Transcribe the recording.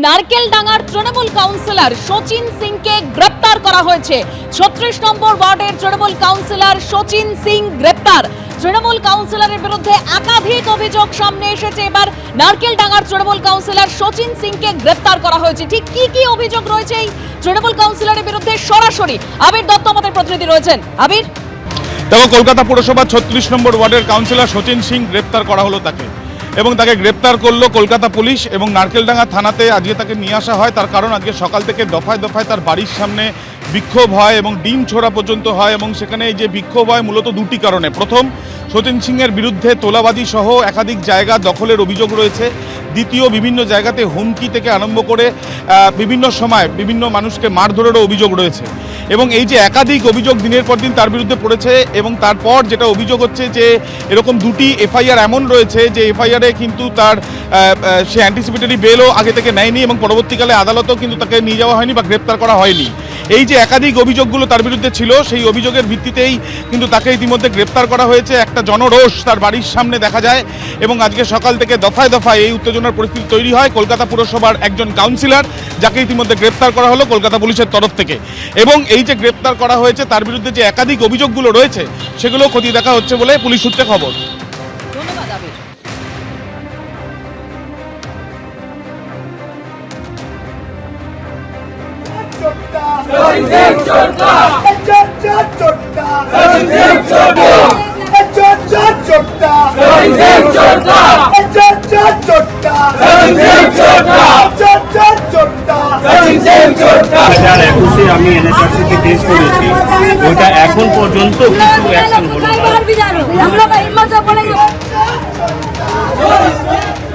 নারকেলডাঙ্গার Trinamool councillor Sachin সিংকে গ্রেপ্তার করা হয়েছে। ৩৬ নম্বর ওয়ার্ডের তৃণমূল কাউন্সিলর শচীন সিং গ্রেপ্তার। তৃণমূল কাউন্সিলরের বিরুদ্ধে একাধিক অভিযোগ সামনে এসেছে। এবার নারকেলডাঙ্গার তৃণমূল কাউন্সিলর শচীন সিংকে গ্রেপ্তার করা হয়েছে। ঠিক কি অভিযোগ রয়েছে এই তৃণমূল কাউন্সিলরের বিরুদ্ধে? সরাসরি আবির দত্ত আমাদের প্রতিনিধি রয়েছেন। আবির, দেখো, কলকাতা পুরসভা ৩৬ নম্বর ওয়ার্ডের কাউন্সিলর শচীন সিং গ্রেপ্তার করা হলো তাকে, এবং তাকে গ্রেপ্তার করলো কলকাতা পুলিশ এবং নারকেলডাঙ্গা থানাতে আজকে তাকে নিয়ে আসা হয়। তার কারণ আজকে সকাল থেকে দফায় দফায় তার বাড়ির সামনে বিক্ষোভ হয় এবং ডিম ছোড়া পর্যন্ত হয়, এবং সেখানে এই যে বিক্ষোভ হয় মূলত দুটি কারণে। প্রথম, শচীন সিংয়ের বিরুদ্ধে তোলাবাজি সহ একাধিক জায়গা দখলের অভিযোগ রয়েছে। দ্বিতীয়, বিভিন্ন জায়গাতে হুমকি থেকে আরম্ভ করে বিভিন্ন সময় বিভিন্ন মানুষকে মারধরেরও অভিযোগ রয়েছে। এবং এই যে একাধিক অভিযোগ দিনের পর দিন তার বিরুদ্ধে পড়েছে, এবং তারপর যেটা অভিযোগ হচ্ছে যে এরকম দুটি এফআইআর এমন রয়েছে যে এফআইআরে কিন্তু তার সে অ্যান্টিসিপেটরি বেলও আগে থেকে নেয়নি, এবং পরবর্তীকালে আদালতেও কিন্তু তাকে নিয়ে যাওয়া হয়নি বা গ্রেপ্তার করা হয়নি। এই যে একাধিক অভিযোগগুলো তার বিরুদ্ধে ছিল, সেই অভিযোগের ভিত্তিতেই কিন্তু তাকে ইতিমধ্যে গ্রেপ্তার করা হয়েছে। একটা জনরোষ তার বাড়ির সামনে দেখা যায়, এবং আজকে সকাল থেকে দফায় দফায় এই উত্তেজনার পরিস্থিতি তৈরি হয়। কলকাতা পুরসভার একজন কাউন্সিলর, যাকে ইতিমধ্যে গ্রেপ্তার করা হলো কলকাতা পুলিশের তরফ থেকে, এবং এই যে গ্রেপ্তার করা হয়েছে তার বিরুদ্ধে যে একাধিক অভিযোগগুলো রয়েছে সেগুলো খতিয়ে দেখা হচ্ছে বলে পুলিশ সূত্রে খবর। ধন্যবাদ আবির। আমি এনএচআরসিতে কেস করেছি, ওইটা এখন পর্যন্ত কিছু অ্যাকশন হলো না।